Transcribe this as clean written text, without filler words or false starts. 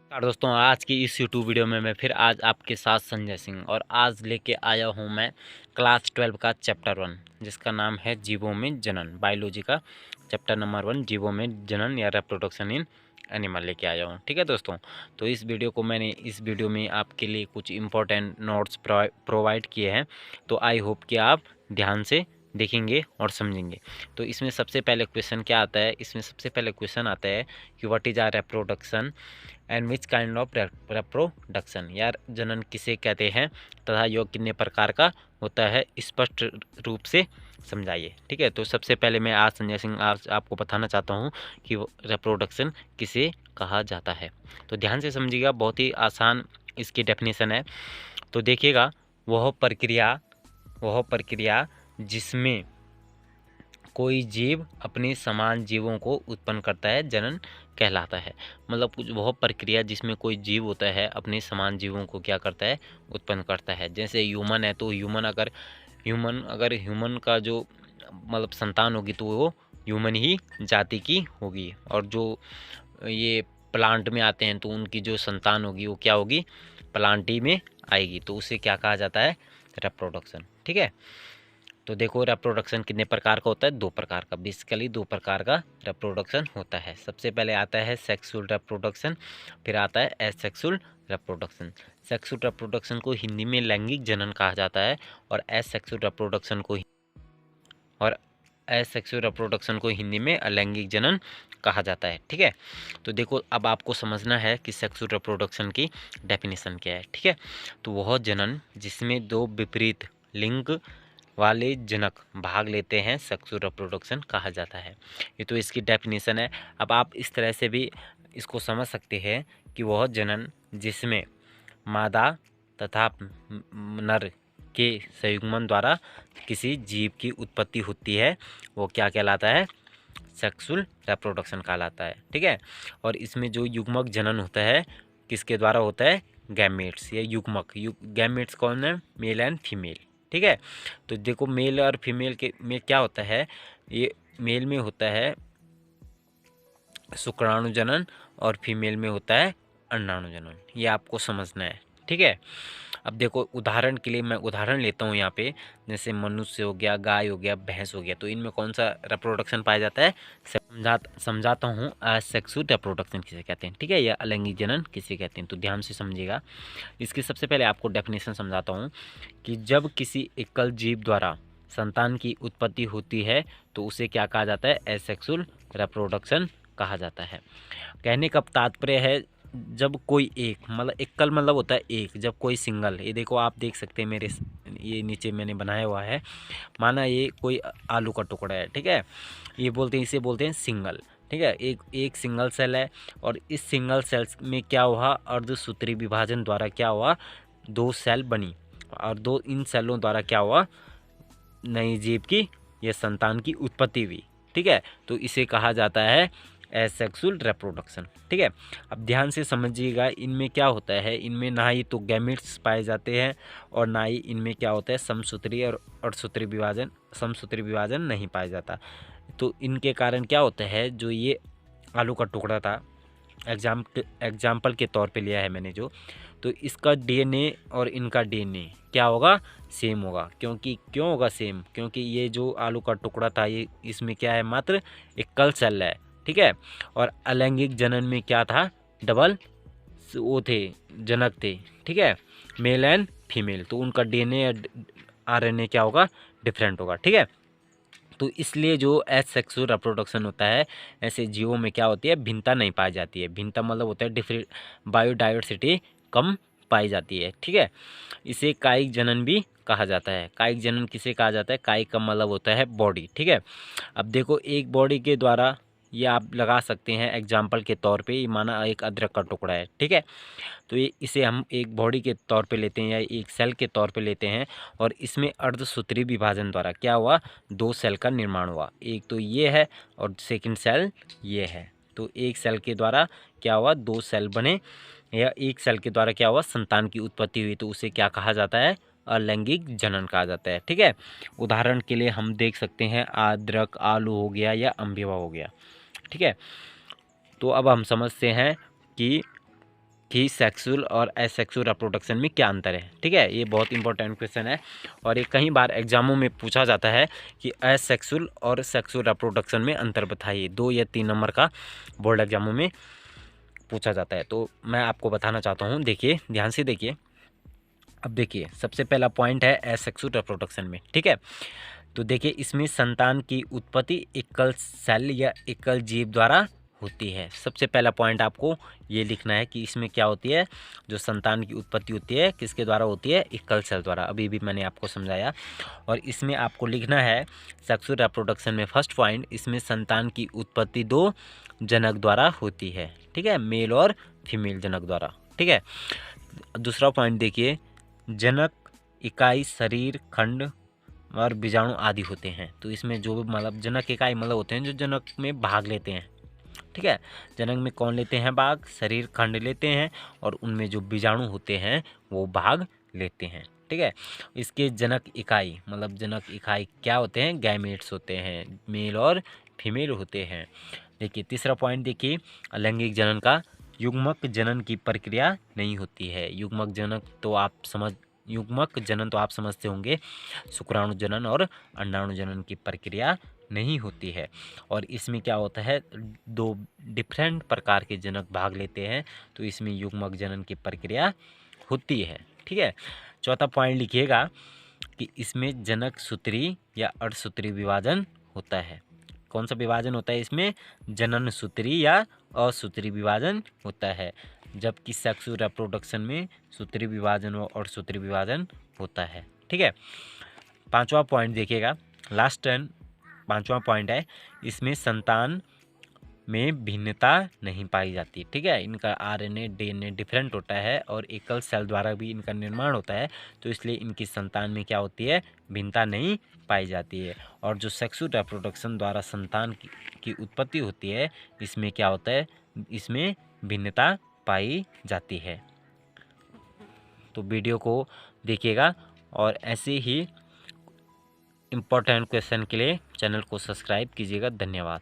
नमस्कार दोस्तों, आज की इस यूट्यूब वीडियो में मैं फिर आज आपके साथ संजय सिंह और आज लेके आया हूँ मैं क्लास 12 का चैप्टर 1 जिसका नाम है जीवों में जनन। बायोलॉजी का चैप्टर नंबर 1 जीवों में जनन या रिप्रोडक्शन इन एनिमल लेके आया हूँ। ठीक है दोस्तों, तो इस वीडियो में आपके लिए कुछ इंपॉर्टेंट नोट्स प्रोवाइड किए हैं, तो आई होप कि आप ध्यान से देखेंगे और समझेंगे। तो इसमें सबसे पहले क्वेश्चन क्या आता है, इसमें सबसे पहले क्वेश्चन आता है कि what is are reproduction and which kind of reproduction, यार जनन किसे कहते हैं तथा यह कितने प्रकार का होता है, स्पष्ट रूप से समझाइए। ठीक है, तो सबसे पहले मैं आज संजय सिंह आज आपको बताना चाहता हूँ कि रिप्रोडक्शन किसे कहा जाता है। तो ध्यान से समझिएगा, बहुत ही आसान इसकी डेफिनेशन है। तो देखिएगा, वह प्रक्रिया जिसमें कोई जीव अपने समान जीवों को उत्पन्न करता है जनन कहलाता है। मतलब कुछ वह प्रक्रिया जिसमें कोई जीव होता है अपने समान जीवों को क्या करता है, उत्पन्न करता है। जैसे ह्यूमन है तो ह्यूमन का जो मतलब संतान होगी तो वो ह्यूमन ही जाति की होगी, और जो ये प्लांट में आते हैं तो उनकी जो संतान होगी वो क्या होगी, प्लांट ही में आएगी, तो उसे क्या कहा जाता है, रिप्रोडक्शन। ठीक है, तो देखो रिप्रोडक्शन कितने प्रकार का होता है, 2 प्रकार का, बेसिकली 2 प्रकार का रिप्रोडक्शन होता है। सबसे पहले आता है सेक्सुअल रिप्रोडक्शन, फिर आता है एसेक्सुअल रिप्रोडक्शन। सेक्सुअल रिप्रोडक्शन को हिंदी में लैंगिक जनन कहा जाता है और एसेक्सुअल रिप्रोडक्शन को हिंदी में अलैंगिक जनन कहा जाता है। ठीक है, तो देखो अब आपको समझना है कि सेक्सुअल रिप्रोडक्शन की डेफिनेशन क्या है। ठीक है, तो वह जनन जिसमें 2 विपरीत लिंग वाले जनक भाग लेते हैं सेक्सुअल रिप्रोडक्शन कहा जाता है। ये तो इसकी डेफिनेशन है। अब आप इस तरह से भी इसको समझ सकते हैं कि वह जनन जिसमें मादा तथा नर के संयुग्मन द्वारा किसी जीव की उत्पत्ति होती है वो क्या कहलाता है, सेक्सुअल रिप्रोडक्शन कहलाता है। ठीक है, और इसमें जो युग्मक जनन होता है किसके द्वारा होता है, गैमेट्स या गैमेट्स कौन है, मेल एंड फीमेल। ठीक है, तो देखो मेल और फीमेल के में क्या होता है, ये मेल में होता है शुक्राणु जनन और फीमेल में होता है अंडाणु जनन, ये आपको समझना है। ठीक है, अब देखो उदाहरण के लिए मैं उदाहरण लेता हूँ यहाँ पे, जैसे मनुष्य हो गया, गाय हो गया, भैंस हो गया, तो इनमें कौन सा रिप्रोडक्शन पाया जाता है, समझाता हूँ असेक्सुअल रिप्रोडक्शन किसे कहते हैं। ठीक है, या अलैंगिक जनन किसे कहते हैं, तो ध्यान से समझिएगा। इसकी सबसे पहले आपको डेफिनेशन समझाता हूँ कि जब किसी एकल जीव द्वारा संतान की उत्पत्ति होती है तो उसे क्या कहा जाता है, एसेक्सुअल रिप्रोडक्शन कहा जाता है। कहने का तात्पर्य है जब कोई एक मतलब एकल मतलब होता है एक, जब कोई सिंगल, ये देखो आप देख सकते हैं मेरे ये नीचे मैंने बनाया हुआ है, माना ये कोई आलू का टुकड़ा है। ठीक है, ये इसे बोलते हैं सिंगल। ठीक है, एक सिंगल सेल है और इस सिंगल सेल्स में क्या हुआ, अर्धसूत्री विभाजन द्वारा क्या हुआ, 2 सेल बनी और इन सेलों द्वारा क्या हुआ, नई जीव की या संतान की उत्पत्ति हुई। ठीक है, तो इसे कहा जाता है एसेक्सुअल रिप्रोडक्शन। ठीक है, अब ध्यान से समझिएगा, इनमें क्या होता है, इनमें ना ही तो गैमेट्स पाए जाते हैं और ना ही इनमें क्या होता है समसूत्री और समसूत्री विभाजन नहीं पाया जाता। तो इनके कारण क्या होता है, जो ये आलू का टुकड़ा था, एग्जाम्पल के तौर पे लिया है मैंने जो, तो इसका डीएनए और इनका डीएनए क्या होगा, सेम होगा। क्यों होगा सेम, क्योंकि ये जो आलू का टुकड़ा था ये इसमें क्या है, मात्र एकल सेल है। ठीक है, और अलैंगिक जनन में क्या था, डबल वो थे, जनक थे। ठीक है, मेल एंड फीमेल, तो उनका डीएनए आरएनए क्या होगा, डिफरेंट होगा। ठीक है, तो इसलिए जो एसेक्सुअल रिप्रोडक्शन होता है ऐसे जीवों में क्या होती है, भिन्नता नहीं पाई जाती है। भिन्नता मतलब होता है डिफरेंट, बायोडाइवर्सिटी कम पाई जाती है। ठीक है, इसे कायिक जनन भी कहा जाता है। कायिक जनन किसे कहा जाता है, कायिक का मतलब होता है बॉडी। ठीक है, अब देखो एक बॉडी के द्वारा ये आप लगा सकते हैं एग्जाम्पल के तौर पे, माना एक अदरक का टुकड़ा है। ठीक है, तो इसे हम एक बॉडी के तौर पे लेते हैं या एक सेल के तौर पे लेते हैं, और इसमें अर्धसूत्री विभाजन द्वारा क्या हुआ, 2 सेल का निर्माण हुआ। एक तो ये है और सेकंड सेल ये है, तो एक सेल के द्वारा क्या हुआ, 2 सेल बने, या एक सेल के द्वारा क्या हुआ, संतान की उत्पत्ति हुई, तो उसे क्या कहा जाता है, अलैंगिक जनन कहा जाता है। ठीक है, उदाहरण के लिए हम देख सकते हैं अदरक, आलू हो गया या अम्बिवा हो गया। ठीक है, तो अब हम समझते हैं कि कि सेक्सुअल और एसेक्सुअल रिप्रोडक्शन में क्या अंतर है। ठीक है, ये बहुत इंपॉर्टेंट क्वेश्चन है और ये कई बार एग्जामों में पूछा जाता है कि एसेक्सुअल और सेक्सुअल रिप्रोडक्शन में अंतर बताइए। 2 या 3 नंबर का बोर्ड एग्जामों में पूछा जाता है, तो मैं आपको बताना चाहता हूँ। देखिए, ध्यान से देखिए। अब देखिए, सबसे पहला पॉइंट है एसेक्सुअल रिप्रोडक्शन में। ठीक है, तो देखिए, इसमें संतान की उत्पत्ति एकल सेल या एकल जीव द्वारा होती है। सबसे पहला पॉइंट आपको ये लिखना है कि इसमें क्या होती है, जो संतान की उत्पत्ति होती है किसके द्वारा होती है, एकल सेल द्वारा। अभी भी मैंने आपको समझाया। और इसमें आपको लिखना है सेक्सुअल रिप्रोडक्शन में फर्स्ट पॉइंट, इसमें संतान की उत्पत्ति 2 जनक द्वारा होती है। ठीक है, मेल और फीमेल जनक द्वारा। ठीक है, दूसरा पॉइंट देखिए, जनक इकाई शरीर खंड और बीजाणु आदि होते हैं। तो इसमें जो मतलब जनक इकाई मतलब होते हैं जो जनक में भाग लेते हैं। ठीक है, जनक में कौन लेते हैं भाग, शरीर खंड लेते हैं और उनमें जो बीजाणु होते हैं वो भाग लेते हैं। ठीक है, इसके जनक इकाई मतलब जनक इकाई क्या होते हैं, गैमेट्स होते हैं, मेल और फीमेल होते हैं। देखिए, तीसरा पॉइंट देखिए, अलैंगिक जनन का युग्मक जनन की प्रक्रिया नहीं होती है। युग्मक जनन तो आप समझते होंगे, शुक्राणु जनन और अंडाणु जनन की प्रक्रिया नहीं होती है। और इसमें क्या होता है, 2 डिफरेंट प्रकार के जनक भाग लेते हैं, तो इसमें युग्मक जनन की प्रक्रिया होती है। ठीक है, चौथा पॉइंट लिखिएगा कि इसमें जनक सूत्री या अर्धसूत्री विभाजन होता है। कौन सा विभाजन होता है इसमें, जनन सूत्री या असूत्री विभाजन होता है, जबकि सेक्सुअल रिप्रोडक्शन में सूत्री विभाजन और अर्धसूत्री विभाजन होता है। ठीक है, पांचवा पॉइंट देखिएगा, लास्ट एंड पांचवा पॉइंट है, इसमें संतान में भिन्नता नहीं पाई जाती। ठीक है, इनका आरएनए डीएनए डिफरेंट होता है और एकल सेल द्वारा भी इनका निर्माण होता है, तो इसलिए इनकी संतान में क्या होती है, भिन्नता नहीं पाई जाती है। और जो सेक्सुअल रिप्रोडक्शन द्वारा संतान की उत्पत्ति होती है, इसमें क्या होता है, इसमें भिन्नता पाई जाती है। तो वीडियो को देखिएगा और ऐसे ही इम्पोर्टेंट क्वेश्चन के लिए चैनल को सब्सक्राइब कीजिएगा। धन्यवाद।